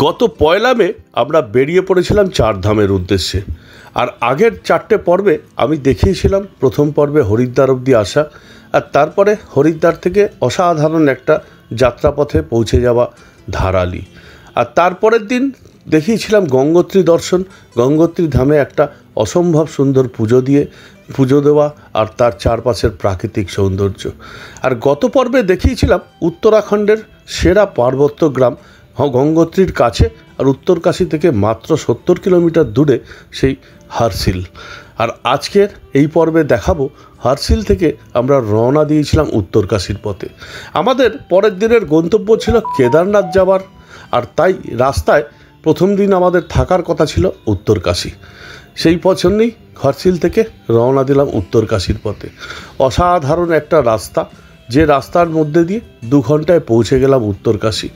গত পয়লা মে আমরা বেরিয়ে পড়েছিলাম চারধামের উদ্দেশ্যে। আর আগের 4টে পর্বে আমি দেখিয়েছিলাম প্রথম পর্বে হরিদ্বার অবধি আসা, আর তারপরে হরিদ্বার থেকে অসাধারণ একটা যাত্রাপথে পৌঁছে যাওয়া ধারালি, আর তারপরের দিন দেখিয়েছিলাম গঙ্গোত্রী দর্শন, গঙ্গোত্রী ধামে একটা অসম্ভব সুন্দর পুজো দেওয়া আর তার চারপাশের প্রাকৃতিক সৌন্দর্য। আর গত পর্বে দেখিয়েছিলাম উত্তরাখণ্ডের সেরা পার্বত্য গ্রাম গঙ্গোত্রীর কাছে আর উত্তরকাশী থেকে মাত্র 70 কিলোমিটার দূরে সেই হারসিল। আর আজকের এই পর্বে দেখাবো হারসিল থেকে আমরা রওনা দিয়েছিলাম উত্তরকাশীর পথে। আমাদের পরের দিনের গন্তব্য ছিল কেদারনাথ যাওয়ার, আর তাই রাস্তায় প্রথম দিন আমাদের থাকার কথা ছিল উত্তরকাশী। সেই পছন্দেই হারসিল থেকে রওনা দিলাম উত্তরকাশীর পথে। অসাধারণ একটা রাস্তা, যে রাস্তার মধ্যে দিয়ে 2 ঘন্টায় পৌঁছে গেলাম উত্তরকাশী।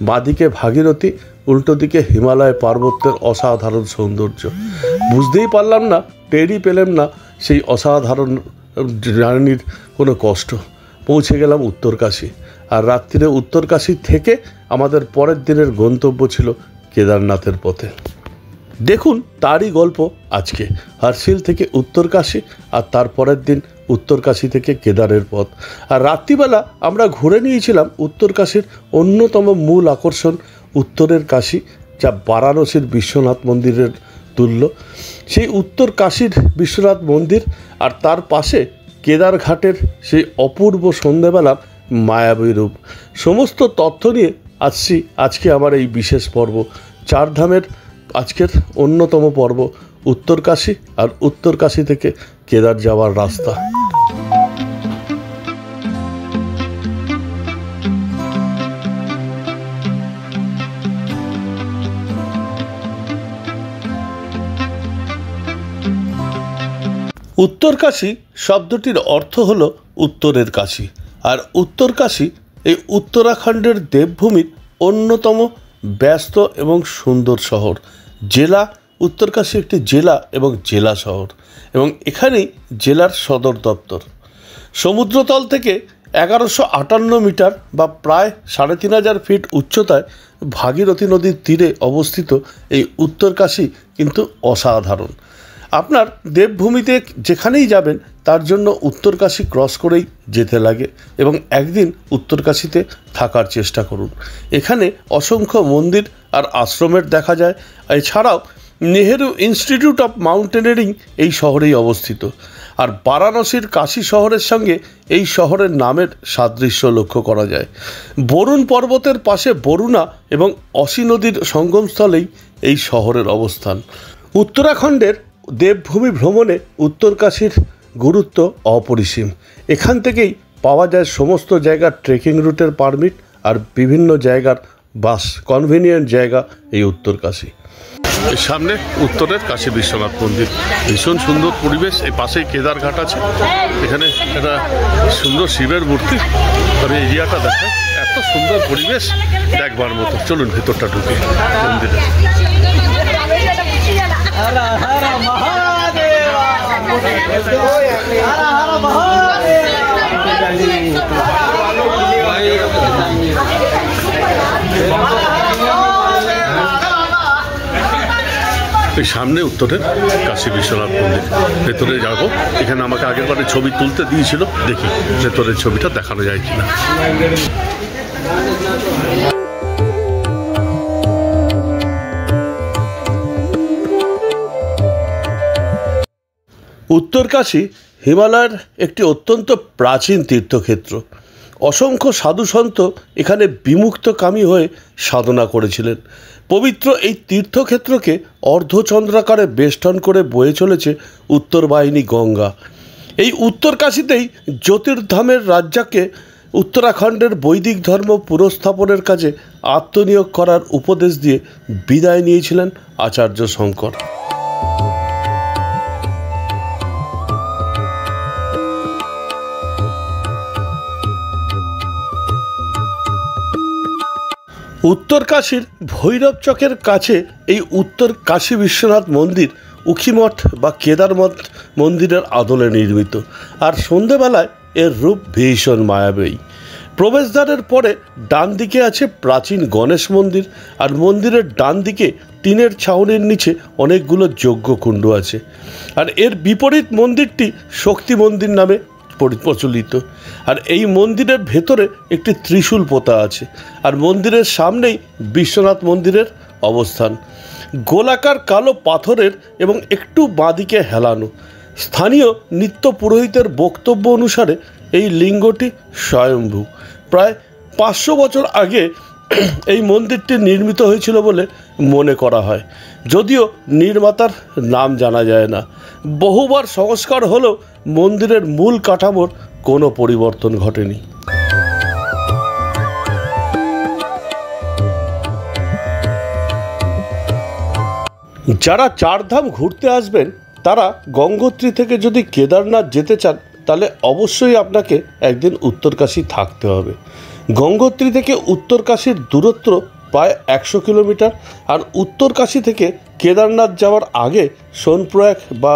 বাঁদিকে ভাগীরথী, উল্টো দিকে হিমালয় পার্বত্যের অসাধারণ সৌন্দর্য। বুঝতেই পারলাম না, টেরই পেলাম না সেই অসাধারণ জার্নির কোনো কষ্ট। পৌঁছে গেলাম উত্তরকাশী, আর রাত্রিরে উত্তরকাশী থেকে আমাদের পরের দিনের গন্তব্য ছিল কেদারনাথের পথে। দেখুন তারই গল্প আজকে, হারসিল থেকে উত্তরকাশী আর তারপরের দিন উত্তরকাশী থেকে কেদারের পথ। আর রাত্রিবেলা আমরা ঘুরে নিয়েছিলাম উত্তরকাশীর অন্যতম মূল আকর্ষণ উত্তরের কাশী, যা বারাণসীর বিশ্বনাথ মন্দিরের তুল্য। সেই উত্তরকাশীর বিশ্বনাথ মন্দির আর তার পাশে কেদারঘাটের সেই অপূর্ব সন্ধ্যেবেলার মায়াবী রূপ, সমস্ত তথ্য নিয়ে আসছি আজকে আমার এই বিশেষ পর্ব। চারধামের আজকের অন্যতম পর্ব উত্তরকাশী, আর উত্তরকাশী থেকে কেদার যাওয়ার রাস্তা। উত্তরকাশী শব্দটির অর্থ হল উত্তরের কাশী, আর উত্তরকাশী এই উত্তরাখণ্ডের দেবভূমির অন্যতম ব্যস্ত এবং সুন্দর শহর। জেলা উত্তরকাশী একটি জেলা এবং জেলা শহর, এবং এখানেই জেলার সদর দপ্তর। সমুদ্রতল থেকে 1158 মিটার বা প্রায় 3500 ফিট উচ্চতায় ভাগীরথী নদীর তীরে অবস্থিত এই উত্তরকাশী কিন্তু অসাধারণ। আপনার দেবভূমিতে যেখানেই যাবেন তার জন্য উত্তরকাশী ক্রস করেই যেতে লাগে, এবং একদিন উত্তরকাশীতে থাকার চেষ্টা করুন। এখানে অসংখ্য মন্দির আর আশ্রমের দেখা যায়। এছাড়াও নেহেরু ইনস্টিটিউট অফ মাউন্টেনিয়ারিং এই শহরেই অবস্থিত। আর বারাণসীর কাশী শহরের সঙ্গে এই শহরের নামের সাদৃশ্য লক্ষ্য করা যায়। বরুণ পর্বতের পাশে বরুণা এবং অসি নদীর সঙ্গমস্থলেই এই শহরের অবস্থান। উত্তরাখণ্ডের দেবভূমি ভ্রমণে উত্তরকাশীর গুরুত্ব অপরিসীম। এখান থেকেই পাওয়া যায় সমস্ত জায়গার ট্রেকিং রুটের পারমিট আর বিভিন্ন জায়গার বাস, কনভিনিয়েন্ট জায়গা এই উত্তরকাশী। এর সামনে উত্তরের কাশী বিশ্বনাথ মন্দির, ভীষণ সুন্দর পরিবেশ। এই পাশেই কেদারঘাট আছে, এখানে একটা সুন্দর শিবের মূর্তি। তবে এরিয়াটা দেখায়, এত সুন্দর পরিবেশ দেখবার মতো। চলুন ভেতরটা ঢুকে মন্দিরে। এই সামনে উত্তরের কাশী বিশ্বনাথ মন্দির, ভেতরে যাব। এখানে আমাকে আগেরবারে ছবি তুলতে দিয়েছিল, দেখি ভেতরের ছবিটা দেখানো যায় কিনা। উত্তরকাশী হিমালয়ের একটি অত্যন্ত প্রাচীন তীর্থক্ষেত্র। অসংখ্য সাধুসন্ত এখানে বিমুক্তকামী হয়ে সাধনা করেছিলেন। পবিত্র এই তীর্থক্ষেত্রকে অর্ধচন্দ্রাকারে বেষ্টন করে বয়ে চলেছে উত্তরবাহিনী গঙ্গা। এই উত্তরকাশীতেই জ্যোতির্ধামের রাজ্যকে উত্তরাখণ্ডের বৈদিক ধর্ম পুনঃস্থাপনের কাজে আত্মনিয়োগ করার উপদেশ দিয়ে বিদায় নিয়েছিলেন আচার্য শঙ্কর। উত্তরকাশীর ভৈরব চকের কাছে এই উত্তর কাশী বিশ্বনাথ মন্দির উখিমঠ বা কেদারমঠ মন্দিরের আদলে নির্মিত। আর সন্ধেবেলায় এর রূপ ভীষণ মায়াবী। প্রবেশদ্বারের পরে ডান দিকে আছে প্রাচীন গণেশ মন্দির, আর মন্দিরের ডান দিকে টিনের ছাউনির নিচে অনেকগুলো যজ্ঞকুণ্ড আছে। আর এর বিপরীত মন্দিরটি শক্তি মন্দির নামে প্রচলিত। আর এই মন্দিরের ভেতরে একটি ত্রিশূল পোতা আছে। আর মন্দিরের সামনেই বিশ্বনাথ মন্দিরের অবস্থান। গোলাকার কালো পাথরের এবং একটু বাঁদিকে হেলানো। স্থানীয় নিত্য পুরোহিতের বক্তব্য অনুসারে এই লিঙ্গটি স্বয়ম্ভু। প্রায় 500 বছর আগে এই মন্দিরটি নির্মিত হয়েছিল বলে মনে করা হয়, যদিও নির্মাতার নাম জানা যায় না। বহুবার সংস্কার হলেও মন্দিরের মূল কাঠামোর কোনো পরিবর্তন ঘটেনি। যারা চারধাম ঘুরতে আসবেন তারা গঙ্গোত্রী থেকে যদি কেদারনাথ যেতে চান তাহলে অবশ্যই আপনাকে একদিন উত্তরকাশী থাকতে হবে। গঙ্গোত্রী থেকে উত্তরকাশীর দূরত্ব প্রায় 100 কিলোমিটার। আর উত্তরকাশী থেকে কেদারনাথ যাওয়ার আগে সোনপ্রয়াগ বা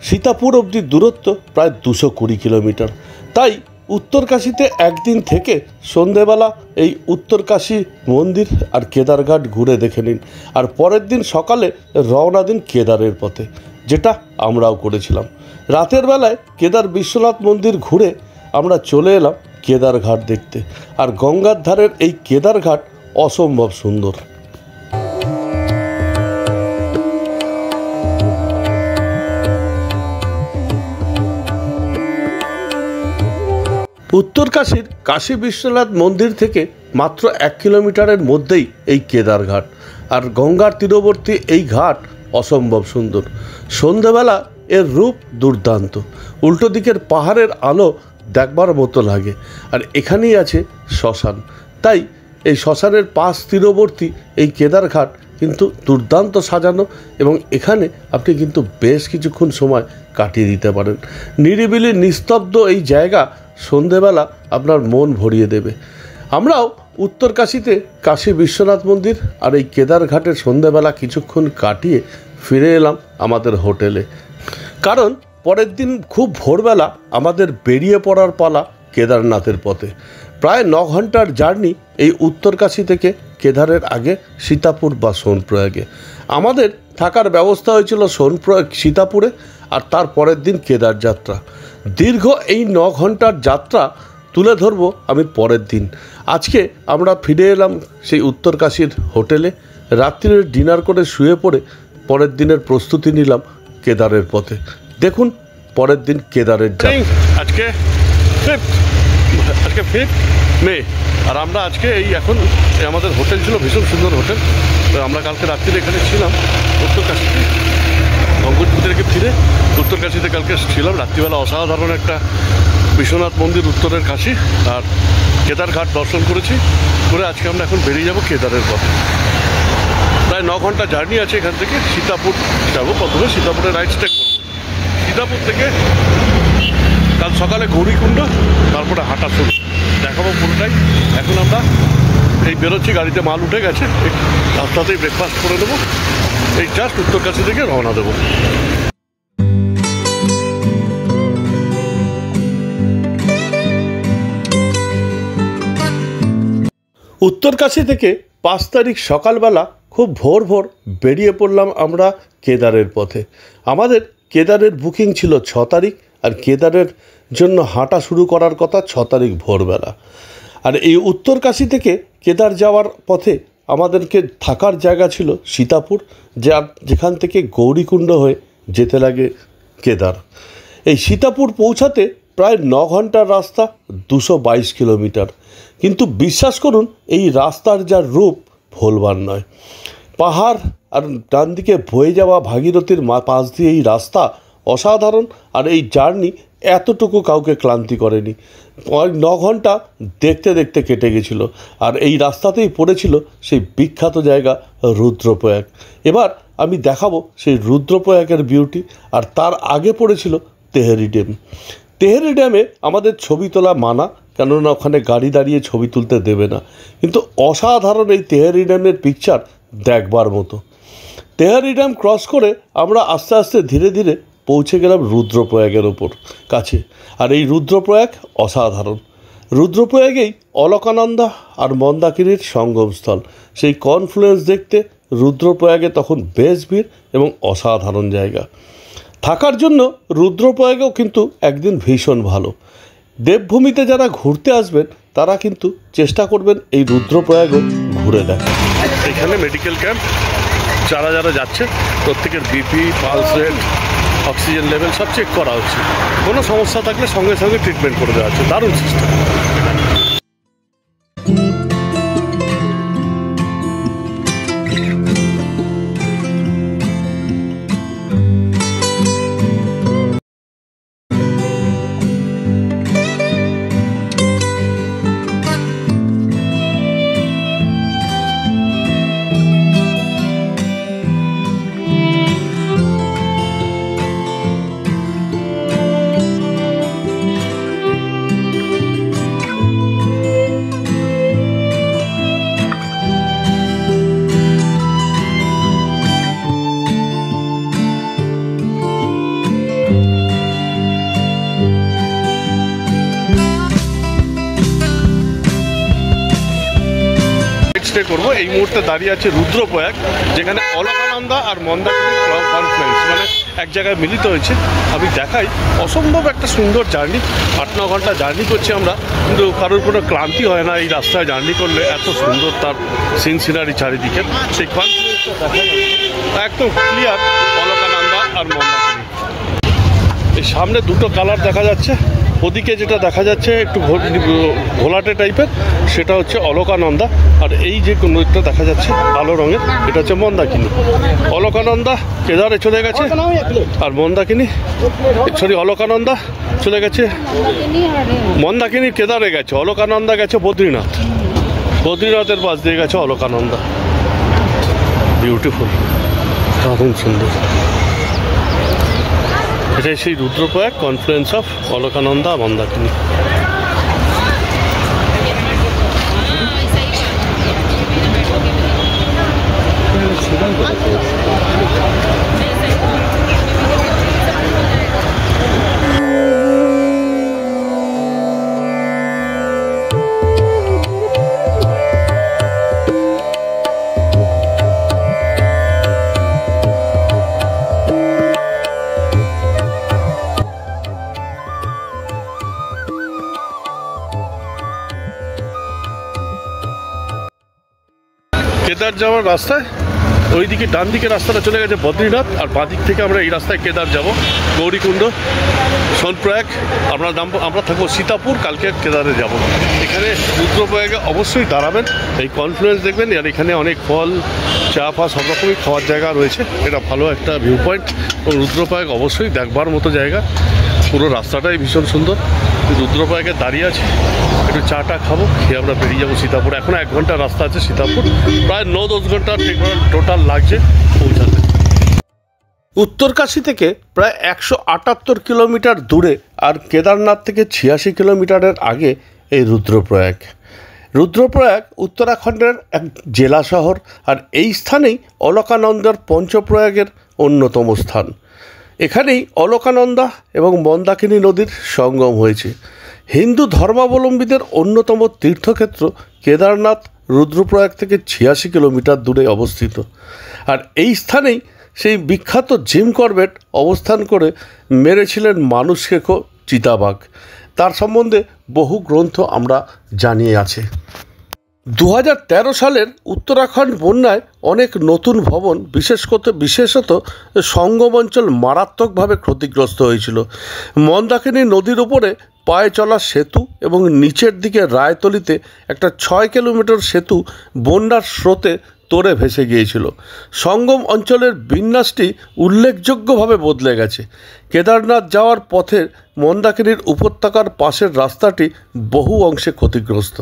সীতাপুর অবধি দূরত্ব প্রায় 220 কিলোমিটার। তাই উত্তরকাশীতে একদিন থেকে সন্ধেবেলা এই উত্তরকাশী মন্দির আর কেদারঘাট ঘুরে দেখে নিন, আর পরের দিন সকালে রওনা দিন কেদারের পথে, যেটা আমরাও করেছিলাম। রাতের বেলায় কেদার বিশ্বনাথ মন্দির ঘুরে আমরা চলে এলাম কেদারঘাট দেখতে। আর গঙ্গার ধারের এই কেদারঘাট অসম্ভব সুন্দর। উত্তরকাশীর কাশী বিশ্বনাথ মন্দির থেকে মাত্র 1 কিলোমিটারের মধ্যেই এই কেদারঘাট। আর গঙ্গার তীরবর্তী এই ঘাট অসম্ভব সুন্দর। সন্ধ্যাবেলা এর রূপ দুর্দান্ত। উল্টো দিকের পাহাড়ের আলো দেখবার মতো লাগে। আর এখানেই আছে শ্মশান। তাই এই শ্মশানের পাশ তীরবর্তী এই কেদারঘাট কিন্তু দুর্দান্ত সাজানো, এবং এখানে আপনি কিন্তু বেশ কিছুক্ষণ সময় কাটিয়ে দিতে পারেন। নিরিবিলি নিস্তব্ধ এই জায়গা সন্ধেবেলা আপনার মন ভরিয়ে দেবে। আমরাও উত্তরকাশীতে কাশী বিশ্বনাথ মন্দির আর এই কেদারঘাটের সন্ধেবেলা কিছুক্ষণ কাটিয়ে ফিরে এলাম আমাদের হোটেলে। কারণ পরের দিন খুব ভোরবেলা আমাদের বেরিয়ে পড়ার পালা কেদারনাথের পথে। প্রায় 9 ঘন্টার জার্নি এই উত্তরকাশী থেকে কেদারের আগে সীতাপুর বা সোনপ্রয়াগে। আমাদের থাকার ব্যবস্থা হয়েছিল সোনপ্রয়াগ সীতাপুরে, আর তার পরের দিন কেদার যাত্রা। দীর্ঘ এই 9 ঘন্টার যাত্রা তুলে ধরবো আমি পরের দিন। আজকে আমরা ফিরে এলাম সেই উত্তরকাশীর হোটেলে। রাত্রির ডিনার করে শুয়ে পড়ে পরের দিনের প্রস্তুতি নিলাম কেদারের পথে। দেখুন পরের দিন কেদারের যাত্রা। আজকে 5 মে, আর আমরা আজকে এখন আমাদের হোটেল ছিল ভীষণ সুন্দর হোটেল। তো আমরা কালকে রাত্রিরে এখানে ছিলাম উত্তরকাশীতে। গঙ্গোত্রী থেকে ফিরে উত্তরকাশীতে কালকে ছিলাম রাত্রিবেলা। অসাধারণ একটা বিশ্বনাথ মন্দির উত্তরের কাশী আর কেদারঘাট দর্শন করেছি। করে আজকে আমরা এখন বেরিয়ে যাব কেদারের পথে। প্রায় 9 ঘন্টা জার্নি আছে এখান থেকে। সীতাপুর যাবো, প্রথমে সীতাপুরে নাইট স্টে করবো। সীতাপুর থেকে কাল সকালে গৌরীকুণ্ড, তারপরে হাঁটা শুরু, দেখাবো পুরোটাই। এখন আমরা এই বেরোচ্ছি, গাড়িতে মাল উঠে গেছে, রাস্তাতেই ব্রেকফাস্ট করে দেবো। এই জাস্ট উত্তরকাশী থেকে রওনা দেবো। উত্তরকাশী থেকে 5 তারিখ সকালবেলা খুব ভোর বেরিয়ে পড়লাম আমরা কেদারের পথে। আমাদের কেদারের বুকিং ছিল 6 তারিখ, আর কেদারের জন্য হাঁটা শুরু করার কথা 6 তারিখ ভোরবেলা। আর এই উত্তরকাশী থেকে কেদার যাওয়ার পথে আমাদেরকে থাকার জায়গা ছিল সীতাপুর, যেখান থেকে গৌরীকুণ্ড হয়ে যেতে লাগে কেদার। এই সীতাপুর পৌঁছাতে প্রায় 9 ঘন্টার রাস্তা, 222 কিলোমিটার। কিন্তু বিশ্বাস করুন এই রাস্তার যা রূপ ভোলবার নয়। পাহাড় আর ডান দিকে বয়ে যাওয়া ভাগীরথীর পাশ দিয়ে এই রাস্তা অসাধারণ। আর এই জার্নি এতটুকু কাউকে ক্লান্তি করেনি। 9 ঘন্টা দেখতে দেখতে কেটে গেছিল। আর এই রাস্তাতেই পড়েছিল সেই বিখ্যাত জায়গা রুদ্রপ্রয়াগ। এবার আমি দেখাবো সেই রুদ্রপ্রয়াগের বিউটি। আর তার আগে পড়েছিল তেহেরি ড্যাম। তেহেরি ড্যামে আমাদের ছবি তোলা মানা, কেননা ওখানে গাড়ি দাঁড়িয়ে ছবি তুলতে দেবে না। কিন্তু অসাধারণ এই তেহেরি ড্যামের পিকচার দেখবার মতো। তেহেরি ড্যাম ক্রস করে আমরা আস্তে আস্তে ধীরে ধীরে পৌঁছে গেলাম রুদ্রপ্রয়াগের ওপর কাছে। আর এই রুদ্রপ্রয়াগ অসাধারণ। রুদ্রপ্রয়াগেই অলকানন্দা আর মন্দাকিনীর সঙ্গমস্থল। সেই কনফ্লুয়েন্স দেখতে রুদ্রপ্রয়াগে তখন বেশ ভিড় এবং অসাধারণ জায়গা। থাকার জন্য রুদ্রপ্রয়াগেও কিন্তু একদিন ভীষণ ভালো। দেবভূমিতে যারা ঘুরতে আসবেন তারা কিন্তু চেষ্টা করবেন এই রুদ্রপ্রয়াগও ঘুরে দেখা। এখানে মেডিকেল ক্যাম্প, যারা যারা যাচ্ছে প্রত্যেকের BP, pulse rate, oxygen level সব চেক করা হচ্ছে। কোনো সমস্যা থাকলে সঙ্গে সঙ্গে ট্রিটমেন্ট করে দেওয়া হচ্ছে। দারুণ সিস্টেম। করবো এই মুহূর্তে দাঁড়িয়ে আছে রুদ্রপ্রয়াগ, যেখানে অলকানন্দা আর মন্দাকিনী কনফ্লুয়েন্স মানে এক জায়গায় মিলিত হয়েছে। আমি দেখাই, অসম্ভব একটা সুন্দর জার্নি। 8-9 ঘন্টা জার্নি করছি আমরা, কিন্তু কারোর কোনো ক্লান্তি হয় না এই রাস্তায় জার্নি করলে। এত সুন্দর তার সিনারি চারিদিকে। সেই কনফ্লুয়েন্সটা দেখা যাচ্ছে একদম ক্লিয়ার, অলকানন্দা আর মন্দাকিনী। এই সামনে দুটো কালার দেখা যাচ্ছে। ওদিকে যেটা দেখা যাচ্ছে একটু ঘোলাটে টাইপের, সেটা হচ্ছে অলকানন্দা। আর এই যে নদীটা দেখা যাচ্ছে কালো রঙের, এটা হচ্ছে মন্দাকিনী। অলকানন্দা কেদারে চলে গেছে, আর মন্দাকিনী অলকানন্দা চলে গেছে, মন্দাকিনী কেদারে গেছে, অলকানন্দা গেছে বদ্রীনাথ। বদ্রীনাথের পাশ দিয়ে গেছে অলকানন্দা। বিউটিফুল, দারুণ সুন্দর। এটাই সেই রুদ্রপ্রয়াগ, কনফ্লুয়েন্স অফ অলকানন্দা মন্দাকিনী। কেদার যাওয়ার রাস্তায় ওইদিকে ডান দিকে রাস্তাটা চলে গেছে বদ্রীনাথ, আর বাঁ দিক থেকে আমরা এই রাস্তায় কেদার যাব, গৌরীকুণ্ড, সোনপ্রয়াগ। আমরা থাকবো সীতাপুর, কালকে কেদারে যাব। এখানে রুদ্রপ্রয়াগে অবশ্যই দাঁড়াবেন, এই কনফ্লুয়েন্স দেখবেন। আর এখানে অনেক ফল, চা ফা সব রকমই খাওয়ার জায়গা রয়েছে। এটা ভালো একটা ভিউ পয়েন্ট, এবং রুদ্রপ্রয়াগ অবশ্যই দেখবার মতো জায়গা। পুরো রাস্তাটাই ভীষণ সুন্দর। রুদ্রপ্রয়াগে দাঁড়িয়ে আছে, একটু চাটা খাবো, খেয়ে আমরা বেরিয়ে যাবো সীতাপুর। এখন 1 ঘন্টা রাস্তা আছে সীতাপুর, প্রায় 9-10 ঘন্টা টোটাল লাগছে পৌঁছাতে। উত্তরকাশী থেকে প্রায় 178 কিলোমিটার দূরে, আর কেদারনাথ থেকে 86 কিলোমিটারের আগে এই রুদ্রপ্রয়াগ। রুদ্রপ্রয়াগ উত্তরাখণ্ডের এক জেলা শহর, আর এই স্থানেই অলকানন্দার পঞ্চপ্রয়াগের অন্যতম স্থান। এখানেই অলকানন্দা এবং মন্দাকিনী নদীর সঙ্গম হয়েছে। হিন্দু ধর্মাবলম্বীদের অন্যতম তীর্থক্ষেত্র কেদারনাথ রুদ্রপ্রয়াগ থেকে 86 কিলোমিটার দূরে অবস্থিত। আর এই স্থানেই সেই বিখ্যাত জিম করবেট অবস্থান করে মেরেছিলেন মানুষখেকো চিতাবাঘ। তার সম্বন্ধে বহু গ্রন্থ আমরা জানিয়ে আছে। 2013 সালের উত্তরাখণ্ড বন্যায় অনেক নতুন ভবন, বিশেষত সঙ্গম অঞ্চল মারাত্মকভাবে ক্ষতিগ্রস্ত হয়েছিল। মন্দাকিনী নদীর উপরে পায়ে চলা সেতু এবং নিচের দিকে রায়তলিতে একটা 6 কিলোমিটার সেতু বন্যার স্রোতে তরে ভেসে গিয়েছিল। সঙ্গম অঞ্চলের বিন্যাসটি উল্লেখযোগ্যভাবে বদলে গেছে। কেদারনাথ যাওয়ার পথের মন্দাকিনীর উপত্যকার পাশের রাস্তাটি বহু অংশে ক্ষতিগ্রস্ত।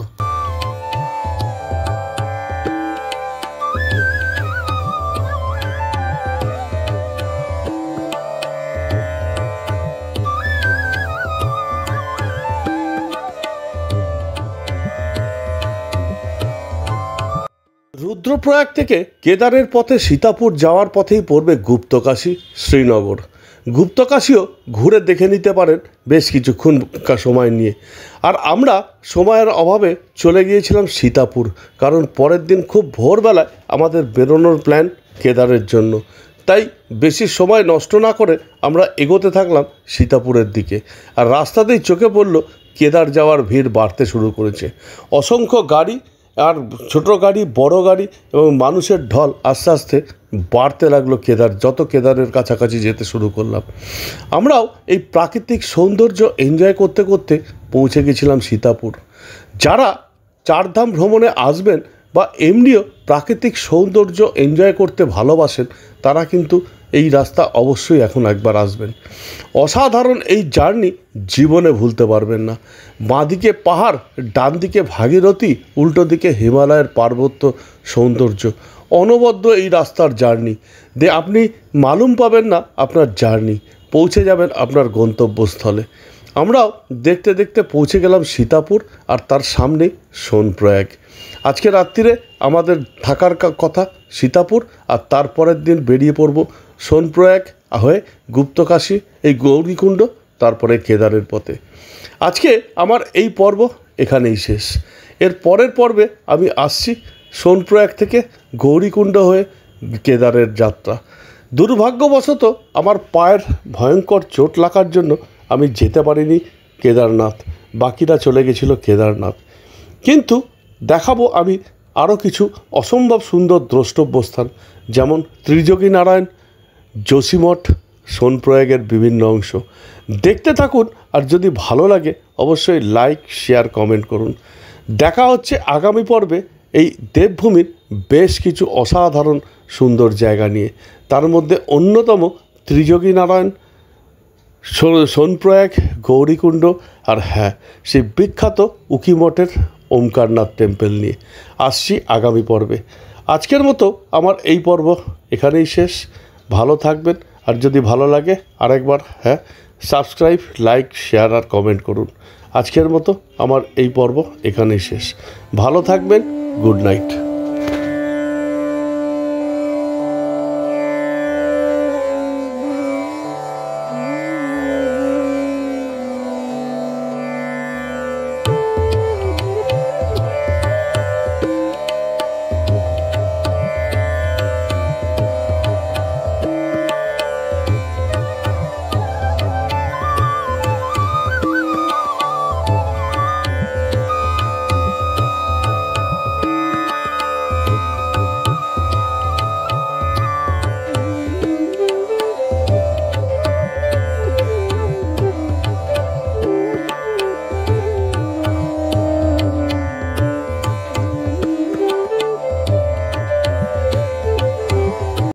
রুদ্রপ্রয়াগ থেকে কেদারের পথে সীতাপুর যাওয়ার পথেই পড়বে গুপ্তকাশী, শ্রীনগর। গুপ্তকাশীও ঘুরে দেখে নিতে পারেন বেশ কিছুক্ষণ সময় নিয়ে। আর আমরা সময়ের অভাবে চলে গিয়েছিলাম সীতাপুর, কারণ পরের দিন খুব ভোরবেলায় আমাদের বেরোনোর প্ল্যান কেদারের জন্য। তাই বেশি সময় নষ্ট না করে আমরা এগোতে থাকলাম সীতাপুরের দিকে। আর রাস্তাতেই চোখে পড়ল কেদার যাওয়ার ভিড় বাড়তে শুরু করেছে। অসংখ্য গাড়ি, আর ছোট গাড়ি, বড় গাড়ি এবং মানুষের ঢল আস্তে আস্তে বাড়তে লাগলো কেদার, যত কেদারের কাছাকাছি যেতে শুরু করলাম। আমরাও এই প্রাকৃতিক সৌন্দর্য এনজয় করতে করতে পৌঁছে গেছিলাম সীতাপুর। যারা চারধাম ভ্রমণে আসবেন বা এমনিও প্রাকৃতিক সৌন্দর্য এনজয় করতে ভালোবাসেন, তারা কিন্তু এই রাস্তা অবশ্যই এখন একবার আসবেন। অসাধারণ এই জার্নি জীবনে ভুলতে পারবেন না। বাঁদিকে পাহাড়, ডান দিকে ভাগীরথী, উল্টো দিকে হিমালয়ের পার্বত্য সৌন্দর্য। অনবদ্য এই রাস্তার জার্নি আপনি মালুম পাবেন না আপনার জার্নি, পৌঁছে যাবেন আপনার গন্তব্যস্থলে। আমরাও দেখতে দেখতে পৌঁছে গেলাম সীতাপুর, আর তার সামনেই সোনপ্রয়াগ। আজকে রাত্রিরে আমাদের থাকার কথা সীতাপুর, আর তারপরের দিন বেরিয়ে পড়ব সোনপ্রয়াগ হয়ে গুপ্তকাশী, এই গৌরীকুণ্ড, তারপরে কেদারের পথে। আজকে আমার এই পর্ব এখানেই শেষ। এর পরের পর্বে আমি আসছি সোনপ্রয়াগ থেকে গৌরীকুণ্ড হয়ে কেদারের যাত্রা। দুর্ভাগ্যবশত আমার পায়ের ভয়ঙ্কর চোট লাগার জন্য আমি যেতে পারিনি কেদারনাথ, বাকিরা চলে গেছিল কেদারনাথ। কিন্তু দেখাবো আমি আরও কিছু অসম্ভব সুন্দর দ্রষ্টব্য স্থান, যেমন ত্রিযোগী নারায়ণ, যোশীমঠ, সোনপ্রয়াগের বিভিন্ন অংশ। দেখতে থাকুন, আর যদি ভালো লাগে অবশ্যই লাইক, শেয়ার, কমেন্ট করুন। দেখা হচ্ছে আগামী পর্বে এই দেবভূমির বেশ কিছু অসাধারণ সুন্দর জায়গা নিয়ে। তার মধ্যে অন্যতম ত্রিযোগী নারায়ণ, সোনপ্রয়াগ, গৌরীকুণ্ড, আর হ্যাঁ, সেই বিখ্যাত উকিমঠের ওমকারনাথ টেম্পল নিয়ে আসছি আগামী পর্বে। আজকের মতো আমার এই পর্ব এখানেই শেষ। ভালো থাকবেন, আর যদি ভালো লাগে আরেকবার সাবস্ক্রাইব, লাইক, শেয়ার আর কমেন্ট করুন। আজকের মতো আমার এই পর্ব এখানেই শেষ। ভালো থাকবেন, গুড নাইট।